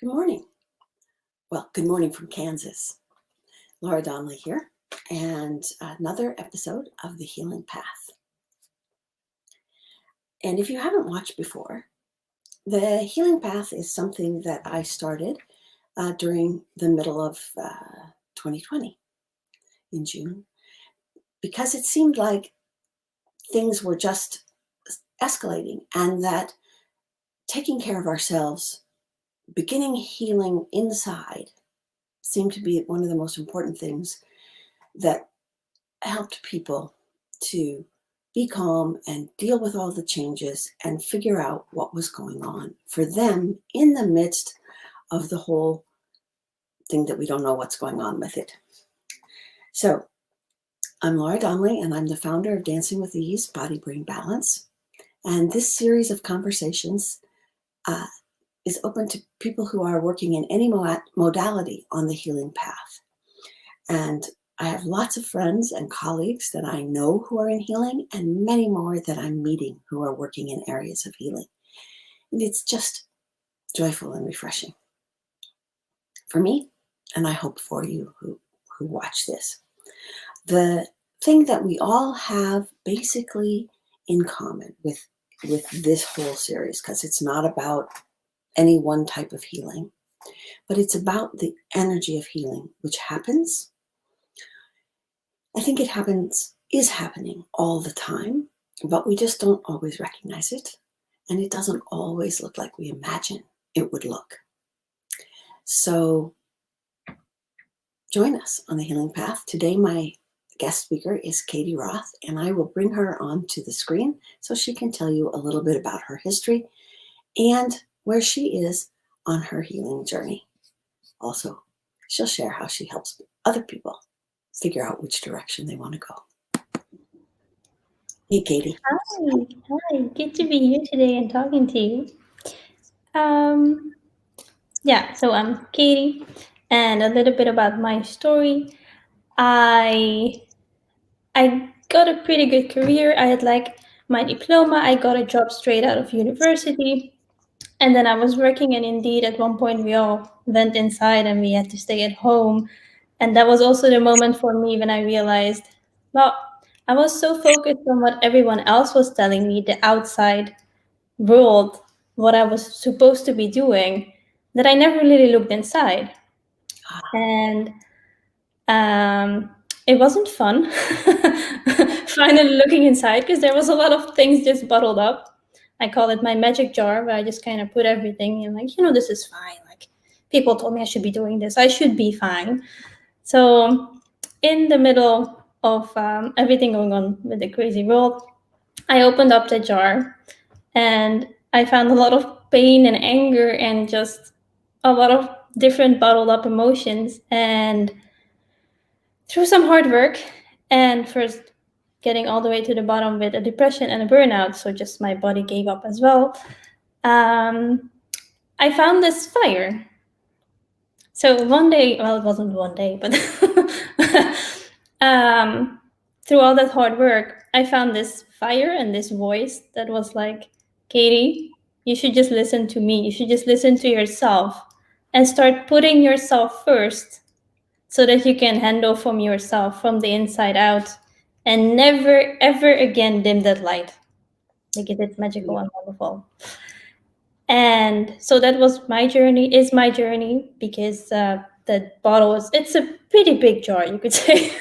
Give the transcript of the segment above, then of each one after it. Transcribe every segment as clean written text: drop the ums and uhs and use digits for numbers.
Good morning. Well, good morning from Kansas. Laura Donnelly here, and another episode of The Healing Path. And if you haven't watched before, The Healing Path is something that I started during the middle of 2020 in June, because it seemed like things were just escalating and that taking care of ourselves, beginning healing inside, seemed to be one of the most important things that helped people to be calm and deal with all the changes and figure out what was going on for them in the midst of the whole thing that we don't know what's going on with it. So I'm Laura Donnelly, and I'm the founder of Dancing with Ease, Body Brain Balance. And this series of conversations is open to people who are working in any modality on the healing path. And I have lots of friends and colleagues that I know who are in healing, and many more that I'm meeting who are working in areas of healing. And it's just joyful and refreshing for me, and I hope for you who watch this. The thing that we all have basically in common with this whole series, because it's not about any one type of healing, but it's about the energy of healing, which happens. I think it is happening all the time, but we just don't always recognize it. And it doesn't always look like we imagine it would look. So join us on the healing path. Today, my guest speaker is Katie Roth, and I will bring her onto the screen so she can tell you a little bit about her history and where she is on her healing journey. Also, she'll share how she helps other people figure out which direction they want to go. Hey, Katie. Hi, good to be here today and talking to you. So I'm Katie, and a little bit about my story. I I got a pretty good career. I had my diploma. I got a job straight out of university, and then I was working. And indeed, at one point, we all went inside and we had to stay at home. And that was also the moment for me when I realized, well, I was so focused on what everyone else was telling me, the outside world, what I was supposed to be doing, that I never really looked inside. And it wasn't fun finally looking inside, because there was a lot of things just bottled up. I call it my magic jar, where I just kind of put everything in, like, this is fine. Like, people told me I should be doing this. I should be fine. So in the middle of everything going on with the crazy world, I opened up the jar and I found a lot of pain and anger and just a lot of different bottled up emotions. And through some hard work, and first getting all the way to the bottom with a depression and a burnout, so just my body gave up as well, I found this fire. So one day, well, it wasn't one day, but through all that hard work, I found this fire and this voice that was like, Katie, you should just listen to me. You should just listen to yourself and start putting yourself first, so that you can handle from yourself, from the inside out, and never, ever again dim that light, because it's magical and wonderful. And so that was my journey, is my journey, because that bottle it's a pretty big jar, you could say.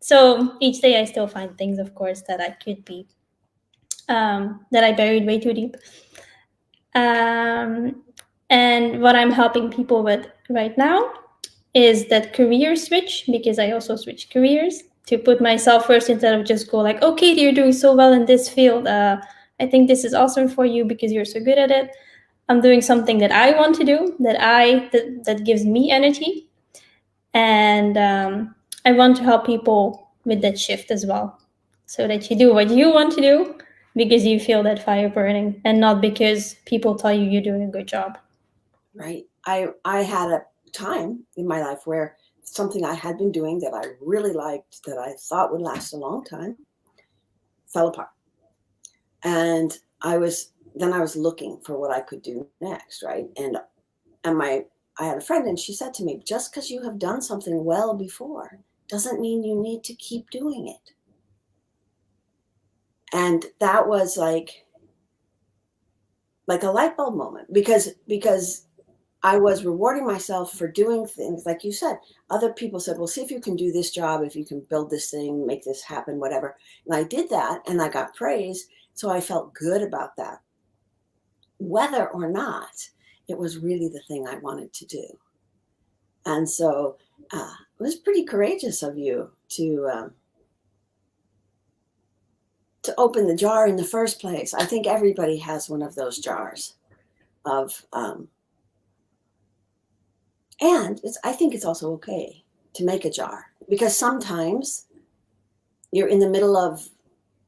So each day I still find things, of course, that I could be, that I buried way too deep. And what I'm helping people with right now is that career switch, because I also switched careers to put myself first, instead of just go like, okay, you're doing so well in this field. I think this is awesome for you because you're so good at it. I'm doing something that I want to do, that gives me energy. And I want to help people with that shift as well, so that you do what you want to do because you feel that fire burning, and not because people tell you you're doing a good job. Right. I had a time in my life where something I had been doing that I really liked, that I thought would last a long time, fell apart. And I was looking for what I could do next, right? And I had a friend, and she said to me, just because you have done something well before doesn't mean you need to keep doing it. And that was like a light bulb moment, because I was rewarding myself for doing things like you said. Other people said, well, see if you can do this job, if you can build this thing, make this happen, whatever. And I did that, and I got praise. So I felt good about that. Whether or not it was really the thing I wanted to do. And so it was pretty courageous of you to open the jar in the first place. I think everybody has one of those jars of, and I think it's also okay to make a jar, because sometimes you're in the middle of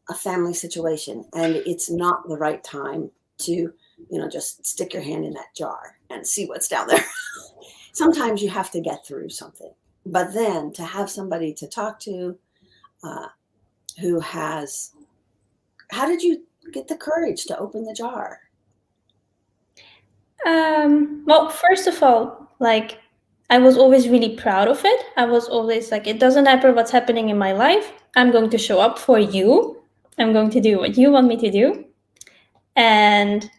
a family situation and it's not the right time to, just stick your hand in that jar and see what's down there. Sometimes you have to get through something, but then to have somebody to talk to uh, who has, how did you get the courage to open the jar? Well, first of all, like, I was always really proud of it. I was always like, it doesn't matter what's happening in my life. I'm going to show up for you. I'm going to do what you want me to do. And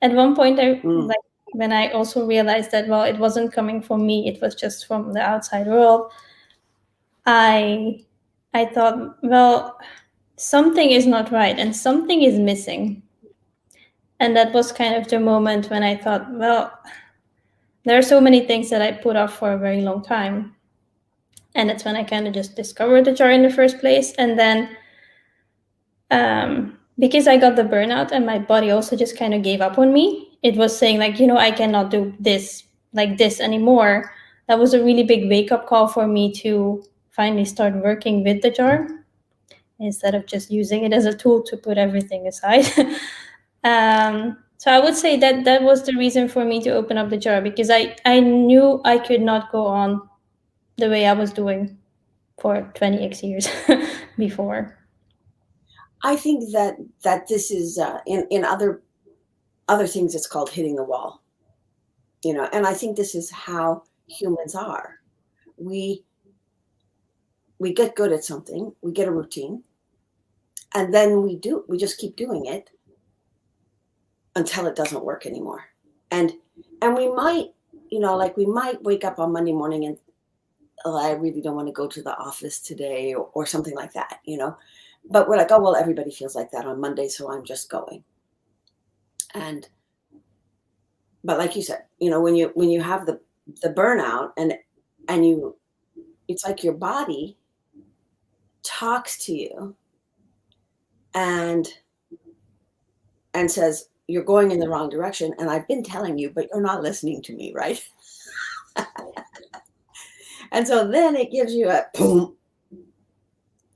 at one point, Mm. when I also realized that, well, it wasn't coming from me, it was just from the outside world. I thought, well, something is not right and something is missing. And that was kind of the moment when I thought, well, there are so many things that I put off for a very long time. And that's when I kind of just discovered the jar in the first place. And then because I got the burnout and my body also just kind of gave up on me, it was saying like, I cannot do this like this anymore. That was a really big wake-up call for me to finally start working with the jar instead of just using it as a tool to put everything aside. So I would say that was the reason for me to open up the jar, because I knew I could not go on the way I was doing for 20x years before. I think that this is in other things it's called hitting the wall, and I think this is how humans are. We we get good at something, we get a routine, and then we just keep doing it until it doesn't work anymore. And we might, like we might wake up on Monday morning and, oh, I really don't want to go to the office today, or something like that, but we're like, oh well, everybody feels like that on Monday, so I'm just going. And but like you said, when you have the burnout, and it's like your body talks to you and says you're going in the wrong direction, and I've been telling you, but you're not listening to me, right? And so then it gives you a boom,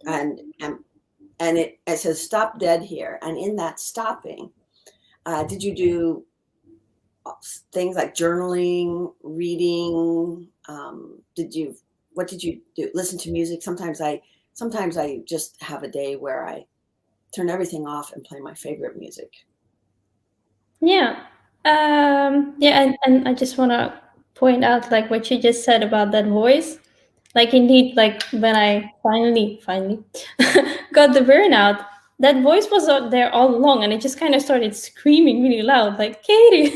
and it says stop dead here. And in that stopping, did you do things like journaling, reading? What did you do? Listen to music? Sometimes I just have a day where I turn everything off and play my favorite music. Yeah. Yeah, and I just want to point out like what you just said about that voice. Like indeed, like when I finally got the burnout, that voice was out there all along, and it just kind of started screaming really loud, like, Katie,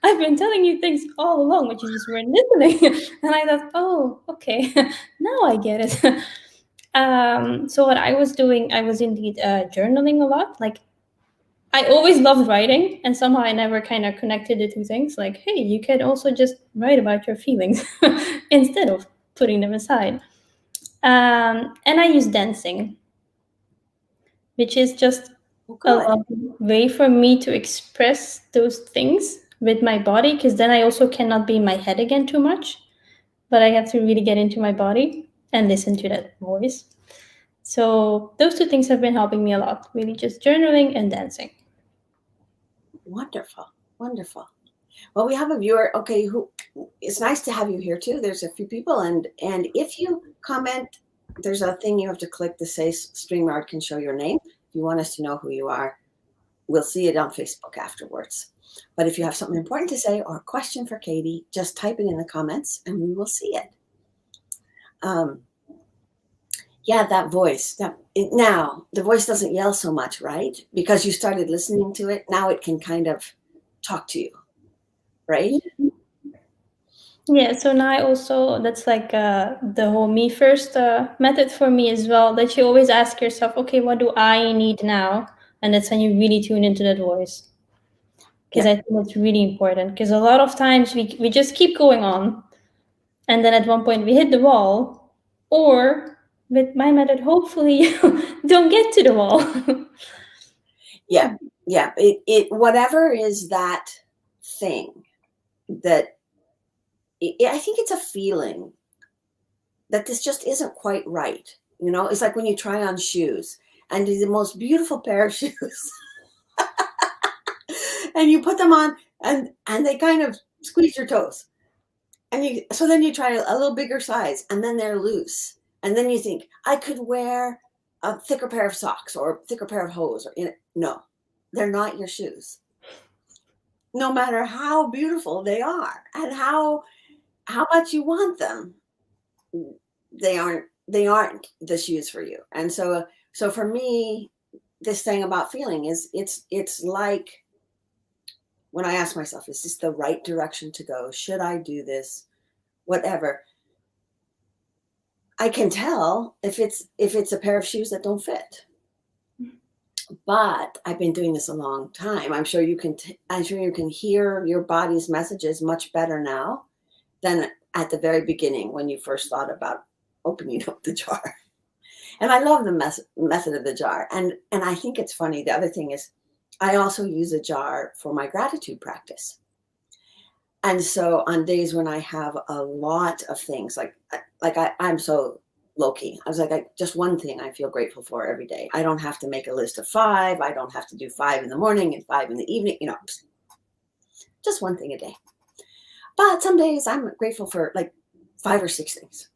I've been telling you things all along, but you just weren't listening. And I thought, oh, okay, now I get it. So what I was doing, I was indeed journaling a lot. Like I always loved writing, and somehow I never kind of connected the two things. Like, hey, you can also just write about your feelings instead of putting them aside. And I use dancing, which is just Oh, a good. lovely way for me to express those things with my body, because then I also cannot be in my head again too much, but I have to really get into my body and listen to that voice. So those two things have been helping me a lot, really just journaling and dancing. Wonderful, wonderful. Well, we have a viewer. Okay, who it's nice to have you here too. There's a few people, and if you comment, there's a thing you have to click to say StreamYard can show your name. If you want us to know who you are, we'll see it on Facebook afterwards. But if you have something important to say or a question for Katie, just type it in the comments and we will see it. Yeah, that voice. Now, the voice doesn't yell so much, right? Because you started listening to it. Now it can kind of talk to you, right? Yeah, so now I also, that's like the whole me first method for me as well, that you always ask yourself, okay, what do I need now? And that's when you really tune into that voice. Because Yeah. I think it's really important. Because a lot of times we just keep going on. And then at one point we hit the wall. Or with my method, hopefully you don't get to the wall. Yeah. Yeah. It whatever is that thing that I think it's a feeling that this just isn't quite right. You know, it's like when you try on shoes and the most beautiful pair of shoes and you put them on and they kind of squeeze your toes. And so then you try a little bigger size and then they're loose. And then you think, I could wear a thicker pair of socks or a thicker pair of hose or no, they're not your shoes. No matter how beautiful they are and how much you want them, they aren't the shoes for you. And so for me, this thing about feeling is it's like when I ask myself, is this the right direction to go? Should I do this? Whatever. I can tell if it's a pair of shoes that don't fit. But I've been doing this a long time. I'm sure you can hear your body's messages much better now than at the very beginning when you first thought about opening up the jar. And I love the method of the jar. And I think it's funny. The other thing is I also use a jar for my gratitude practice. And so on days when I have a lot of things, I'm so low key. I was like, just one thing I feel grateful for every day. I don't have to make a list of 5. I don't have to do 5 in the morning and 5 in the evening, just one thing a day. But some days I'm grateful for like 5 or 6 things.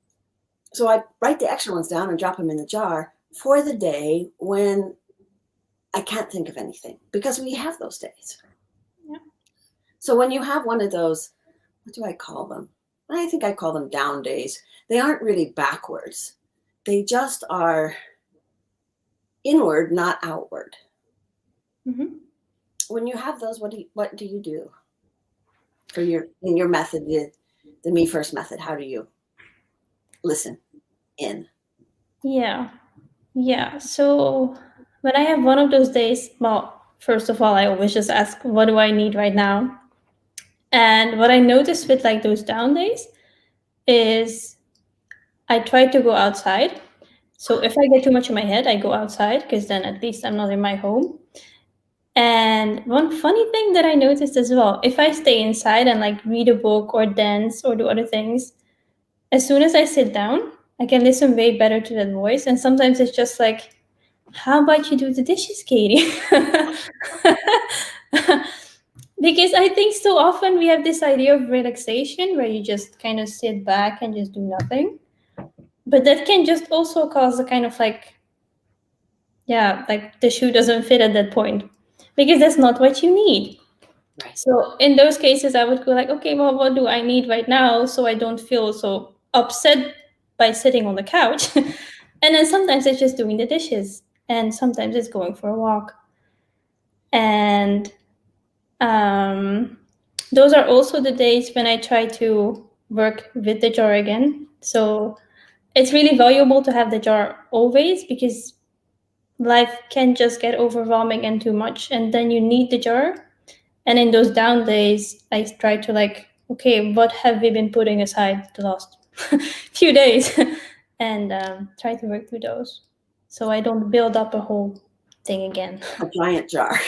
So I write the extra ones down and drop them in the jar for the day when I can't think of anything, because we have those days. Yeah. So when you have one of those, what do I call them? I think I call them down days. They aren't really backwards. They just are inward, not outward. Mm-hmm. When you have those, what do you do for in your method, the me first method? How do you listen in? Yeah. So when I have one of those days, well, first of all, I always just ask, what do I need right now? And what I noticed with like those down days is I try to go outside. So if I get too much in my head, I go outside because then at least I'm not in my home. And one funny thing that I noticed as well, if I stay inside and like read a book or dance or do other things, as soon as I sit down, I can listen way better to that voice. And sometimes it's just like, how about you do the dishes, Katie? Because I think so often we have this idea of relaxation where you just kind of sit back and just do nothing. But that can just also cause a kind of like, yeah, like the shoe doesn't fit at that point because that's not what you need. Right. So in those cases, I would go like, okay, well, what do I need right now so I don't feel so upset by sitting on the couch? And then sometimes it's just doing the dishes, and sometimes it's going for a walk. And those are also the days when I try to work with the jar again. So it's really valuable to have the jar always because life can just get overwhelming and too much, and then you need the jar. And in those down days, I try to like, okay, what have we been putting aside the last few days, and try to work through those, so I don't build up a whole thing again. A giant jar.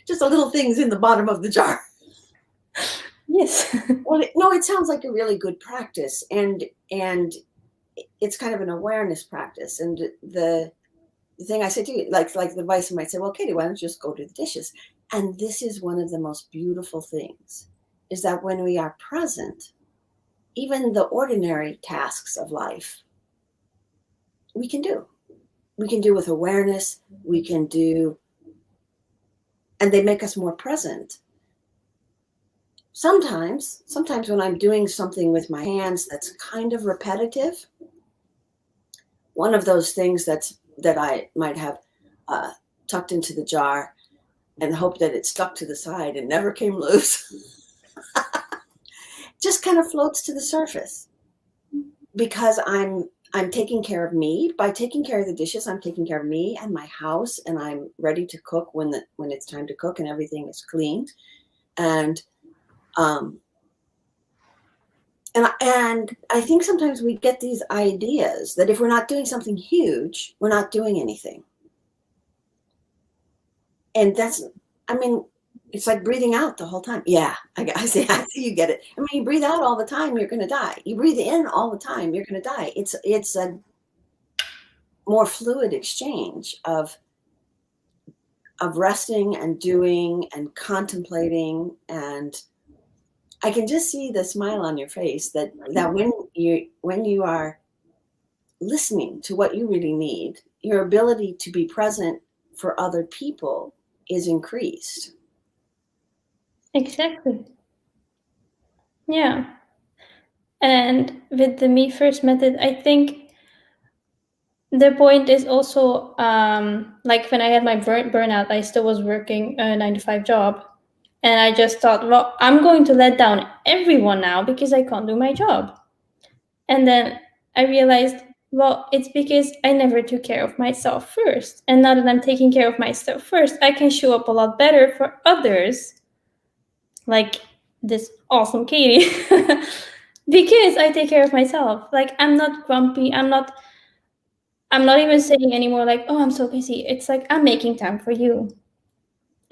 Just a little things in the bottom of the jar. Yes. Well, no, it sounds like a really good practice, and it's kind of an awareness practice. And the thing I said to you, like the advice might say, well, Katie, why don't you just go do the dishes? And this is one of the most beautiful things, is that when we are present, even the ordinary tasks of life, we can do. We can do with awareness. We can do, and they make us more present sometimes when I'm doing something with my hands that's kind of repetitive, one of those things that I might have tucked into the jar and hope that it stuck to the side and never came loose, just kind of floats to the surface because I'm taking care of me. By taking care of the dishes, I'm taking care of me and my house, and I'm ready to cook when it's time to cook and everything is cleaned. And um, and I think sometimes we get these ideas that if we're not doing something huge, we're not doing anything. And that's, I mean, it's like breathing out the whole time. Yeah, I see you get it. I mean, you breathe out all the time, you're going to die. You breathe in all the time, you're going to die. It's a more fluid exchange of resting and doing and contemplating. And I can just see the smile on your face that when you are listening to what you really need, your ability to be present for other people is increased. Exactly. Yeah. And with the me first method, I think the point is also like when I had my burnout, I still was working a 9 to 5 job. And I just thought, well, I'm going to let down everyone now because I can't do my job. And then I realized, well, it's because I never took care of myself first. And now that I'm taking care of myself first, I can show up a lot better for others, like this awesome Katie, because I take care of myself. Like I'm not grumpy. I'm not even saying anymore like, oh, I'm so busy. It's like I'm making time for you.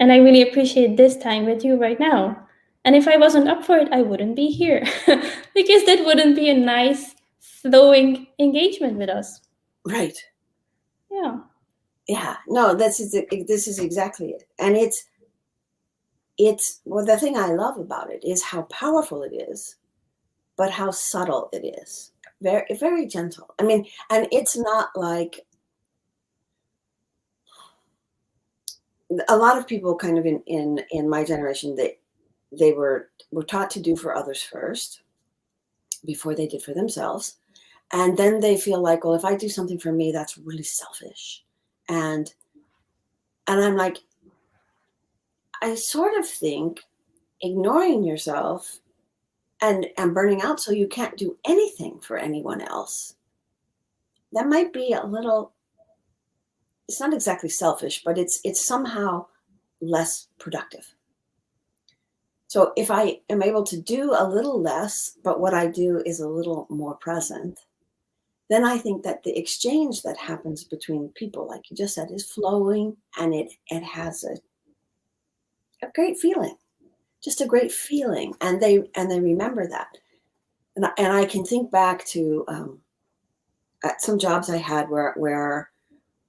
And I really appreciate this time with you right now. And if I wasn't up for it, I wouldn't be here because that wouldn't be a nice flowing engagement with us. Right. Yeah. Yeah. No, this is exactly it. And it's well, the thing I love about it is how powerful it is, but how subtle it is. Very, very gentle. I mean, and it's not like a lot of people kind of in my generation, they were taught to do for others first before they did for themselves. And then they feel like, well, if I do something for me, that's really selfish. And I'm like, I sort of think ignoring yourself and burning out so you can't do anything for anyone else, that might be a little, it's not exactly selfish, but it's somehow less productive. So if I am able to do a little less, but what I do is a little more present, then I think that the exchange that happens between people, like you just said, is flowing, and it has a great feeling, just a great feeling. And they remember that. And I can think back to at some jobs I had where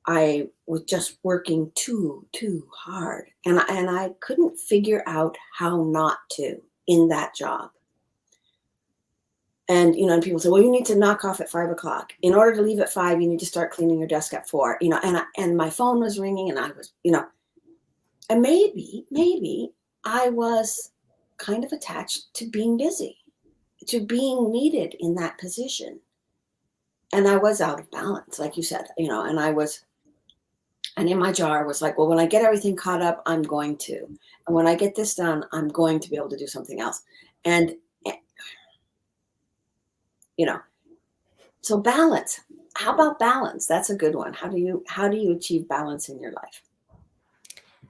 I was just working too hard, and I couldn't figure out how not to in that job. And and people say, well, you need to knock off at 5 o'clock. In order to leave at 5, you need to start cleaning your desk at 4. And my phone was ringing, and I was, and maybe I was kind of attached to being busy, to being needed in that position. And I was out of balance, like you said, and I was, and in my jar was like, well, when I get everything caught up, I'm going to. And when I get this done, I'm going to be able to do something else. And, you know, so balance. How about balance? That's a good one. How do you achieve balance in your life?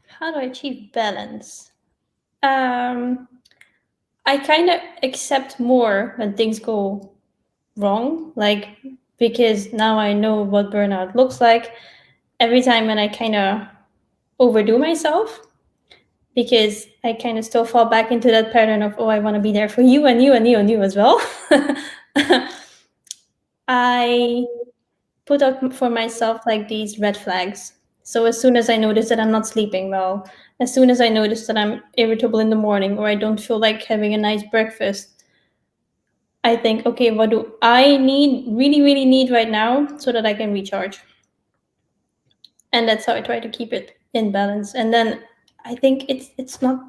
How do I achieve balance? Um, I kind of accept more when things go wrong, like because now I know what burnout looks like. Every time when I kind of overdo myself, because I kind of still fall back into that pattern of, oh, I want to be there for you and you and you and you as well. I put up for myself like these red flags. So as soon as I notice that I'm not sleeping well, as soon as I notice that I'm irritable in the morning or I don't feel like having a nice breakfast, I think, okay, what do I really, really need right now so that I can recharge? And that's how I try to keep it in balance. And then I think it's not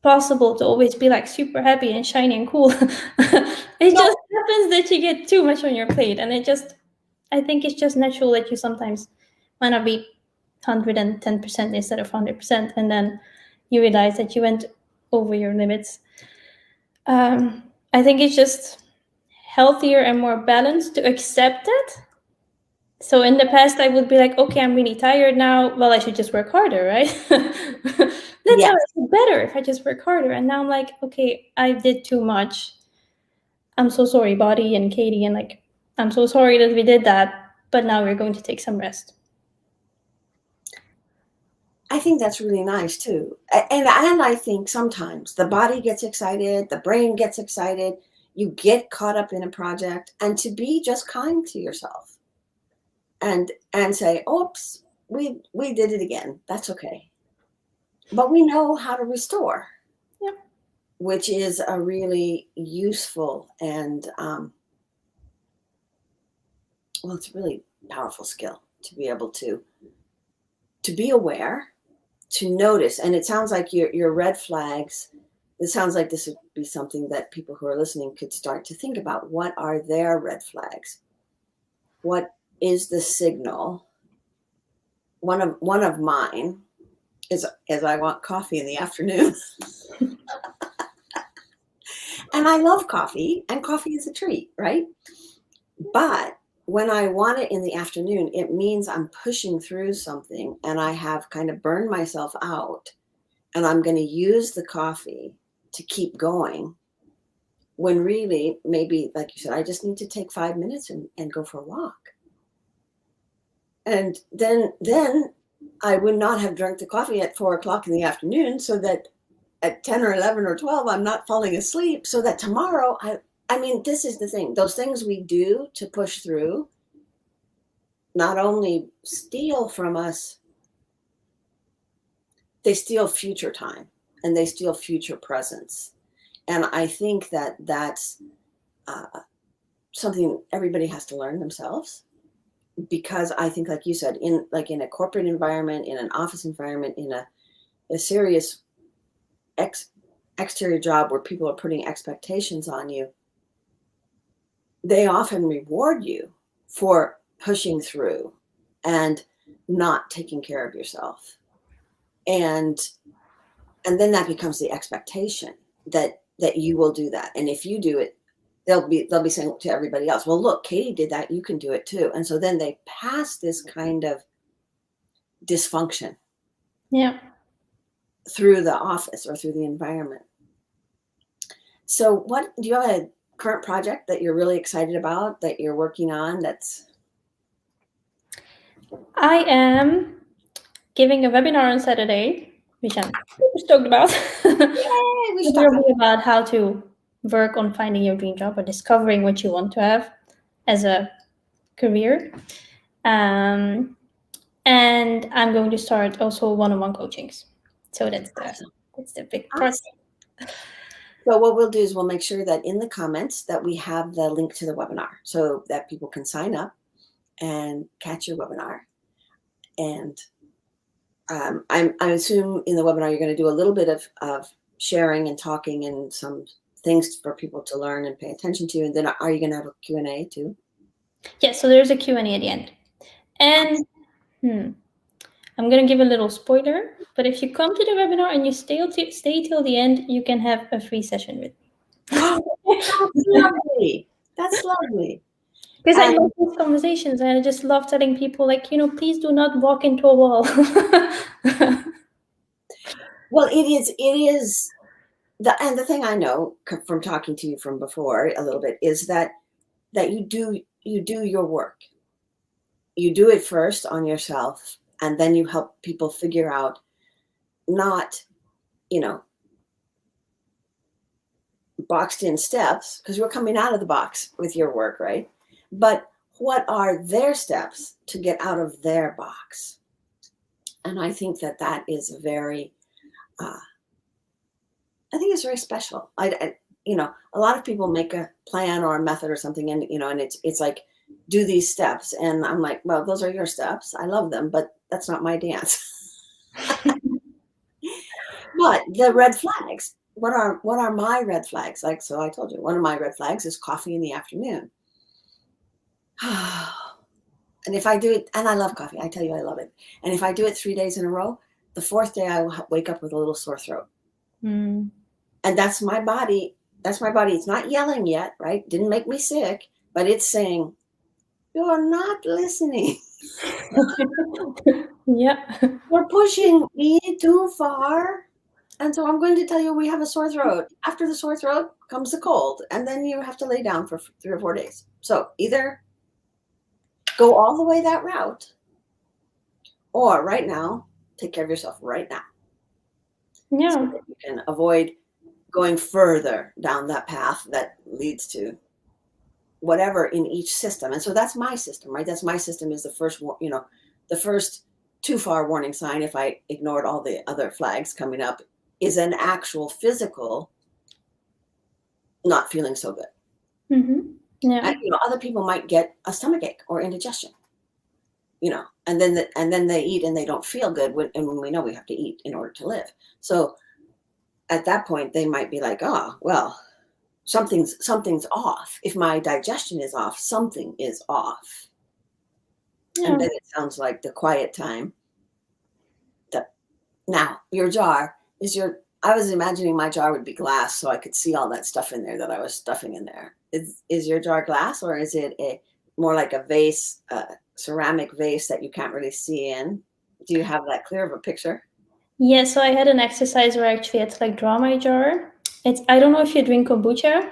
possible to always be like super happy and shiny and cool. It No, just happens that you get too much on your plate, and I think it's just natural that you sometimes might not be 110% instead of 100%, and then you realize that you went over your limits. I think it's just healthier and more balanced to accept it. So in the past, I would be like, okay, I'm really tired now. Well, I should just work harder, right? That's how yes, I feel better if I just work harder. And now I'm like, okay, I did too much. I'm so sorry, body and Katie, and like, I'm so sorry that we did that. But now we're going to take some rest. I think that's really nice too. And I think sometimes the body gets excited, the brain gets excited, you get caught up in a project, and to be just kind to yourself and say, "Oops, we did it again. That's okay." But we know how to restore, Yep. which is a really useful and well, it's a really powerful skill to be able to be aware, to notice. And it sounds like your red flags. It sounds like this would be something that people who are listening could start to think about. What are their red flags? What is the signal? One of mine is I want coffee in the afternoon. And I love coffee, and coffee is a treat, right? But when I want it in the afternoon, it means I'm pushing through something and I have kind of burned myself out, and I'm going to use the coffee to keep going. When really, maybe, like you said, I just need to take 5 minutes and go for a walk. And then I would not have drunk the coffee at 4 o'clock in the afternoon, so that at 10 or 11 or 12, I'm not falling asleep, so that tomorrow, I mean, this is the thing. Those things we do to push through not only steal from us, they steal future time and they steal future presence. And I think that that's something everybody has to learn themselves, because I think, like you said, in a corporate environment, in an office environment, in a serious exterior job where people are putting expectations on you, they often reward you for pushing through and not taking care of yourself. And then that becomes the expectation that you will do that. And if you do it, they'll be saying to everybody else, well, look, Katie did that, you can do it too. And so then they pass this kind of dysfunction Yeah. through the office or through the environment. So what do you have a current project that you're really excited about, that you're working on? I am giving a webinar on Saturday, which I'm super stoked about. Yay, we should It talk will about be about how to work on finding your dream job or discovering what you want to have as a career. And I'm going to start also one-on-one coachings. So that's awesome. the big part. Awesome. So what we'll do is we'll make sure that in the comments that we have the link to the webinar so that people can sign up and catch your webinar. And I assume in the webinar, you're going to do a little bit of sharing and talking and some things for people to learn and pay attention to. And then are you going to have a Q&A too? Yeah, so there's a Q&A at the end. And I'm going to give a little spoiler, but if you come to the webinar and you stay till the end, you can have a free session with me. That's lovely. That's lovely. Because I love these conversations, and I just love telling people, like, please do not walk into a wall. Well, it is and the thing I know from talking to you from before a little bit is that you do your work. You do it first on yourself, and then you help people figure out, not, boxed in steps, because you're coming out of the box with your work, right? But what are their steps to get out of their box? And I think that is very, I think it's very special. A lot of people make a plan or a method or something, and and it's like, do these steps, and I'm like, well, those are your steps. I love them, but that's not my dance. But the red flags, what are my red flags? Like, so I told you, one of my red flags is coffee in the afternoon. And if I do it, and I love coffee, I tell you, I love it. And if I do it 3 days in a row, the fourth day I will wake up with a little sore throat. Mm. And that's my body. That's my body. It's not yelling yet, right? Didn't make me sick, but it's saying, you're not listening. Yeah. You're pushing me too far. And so I'm going to tell you we have a sore throat. After the sore throat comes the cold, and then you have to lay down for 3 or 4 days. So either go all the way that route, or right now, take care of yourself right now. Yeah. So that you can avoid going further down that path that leads to whatever in each system. And so that's my system, right? That's my system is the first, the first too far warning sign, if I ignored all the other flags coming up, is an actual physical not feeling so good. Mm-hmm. Yeah. Other people might get a stomachache or indigestion, and then they eat and they don't feel good when we know we have to eat in order to live. So at that point, they might be like, oh, well, something's off. If my digestion is off, something is off. Yeah. And then it sounds like the quiet time. Now, your jar I was imagining my jar would be glass so I could see all that stuff in there that I was stuffing in there. Is your jar glass, or is it more like a vase, ceramic vase that you can't really see in? Do you have that clear of a picture? Yeah, so I had an exercise where I actually had to like draw my jar. I don't know if you drink kombucha,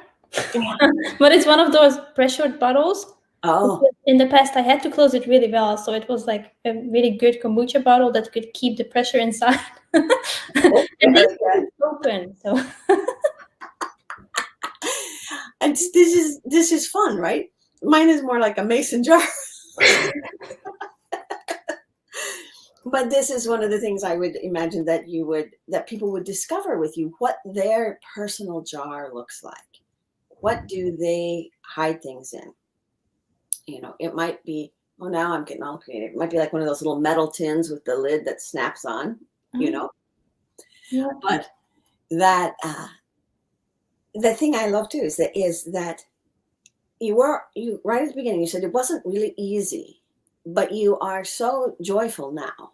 Yeah. but it's one of those pressured bottles. Oh, In the past, I had to close it really well, so it was like a really good kombucha bottle that could keep the pressure inside. And this one is open, so and this is fun, right? Mine is more like a mason jar. But this is one of the things I would imagine that people would discover with you, what their personal jar looks like. What do they hide things in? It might be, oh, now I'm getting all creative. It might be like one of those little metal tins with the lid that snaps on, yeah. But that the thing I love too is that you right at the beginning, you said it wasn't really easy, but you are so joyful now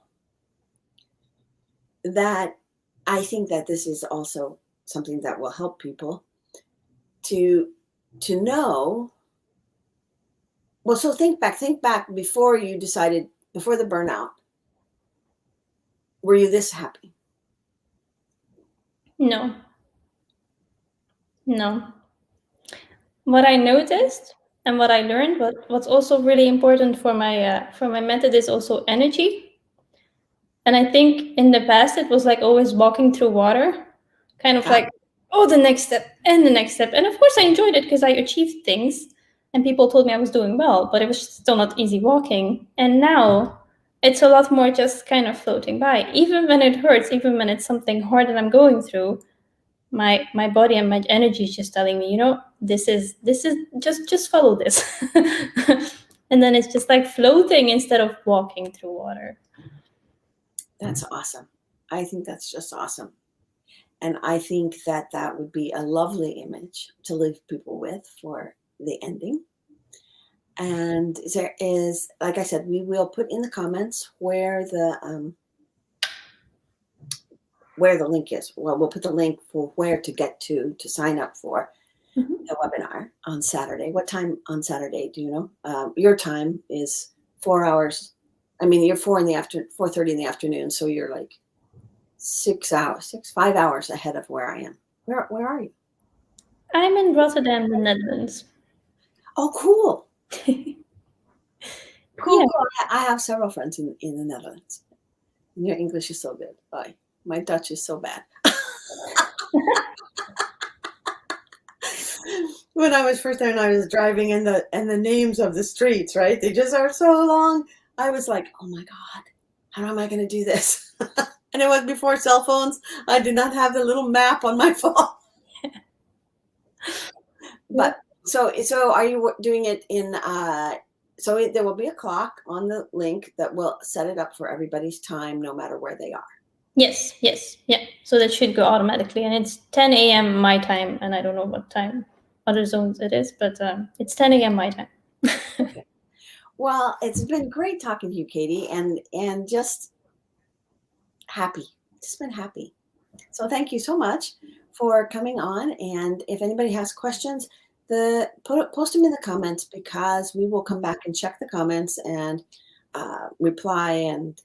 that I think that this is also something that will help people to know. Well, so think back before you decided, before the burnout, were you this happy? No. What I noticed and what I learned, what's also really important for my method is also energy. And I think in the past it was like always walking through water, kind of Ah, like, oh, the next step and the next step. And of course I enjoyed it because I achieved things and people told me I was doing well, but it was still not easy walking. And now it's a lot more just kind of floating by. Even when it hurts, even when it's something hard that I'm going through, my body and my energy is just telling me, this is just follow this. And then it's just like floating instead of walking through water. that's awesome. I think that's just awesome. And I think that would be a lovely image to leave people with for the ending. And there is, like I said, we will put in the comments where the link is. Well, we'll put the link for where to get to sign up for Mhm. the webinar on Saturday. What time on Saturday? Do you know? Your time is 4 hours. I mean, you're 4:30 in the afternoon. So you're like 5 hours ahead of where I am. Where are you? I'm in Rotterdam, the Netherlands. Oh, cool. Cool, Yeah. cool. I have several friends in the Netherlands. Your English is so good. My Dutch is so bad. When I was first there and I was driving and the names of the streets, right? They just are so long. I was like, oh my God, how am I going to do this? And it was before cell phones. I did not have the little map on my phone. But so are you doing it in, so there will be a clock on the link that will set it up for everybody's time, no matter where they are. Yes, yes, yeah. So that should go automatically, and it's 10 a.m. my time, and I don't know what time other zones it is, but it's 10 a.m. my time. Okay. Well, it's been great talking to you, Katie, and just happy. Just been happy. So thank you so much for coming on. And if anybody has questions, post them in the comments, because we will come back and check the comments and reply and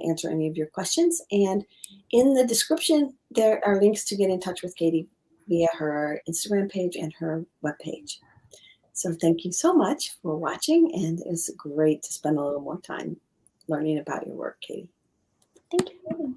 answer any of your questions. And in the description, there are links to get in touch with Katie via her Instagram page and her webpage. So thank you so much for watching, and it was great to spend a little more time learning about your work, Katie. Thank you.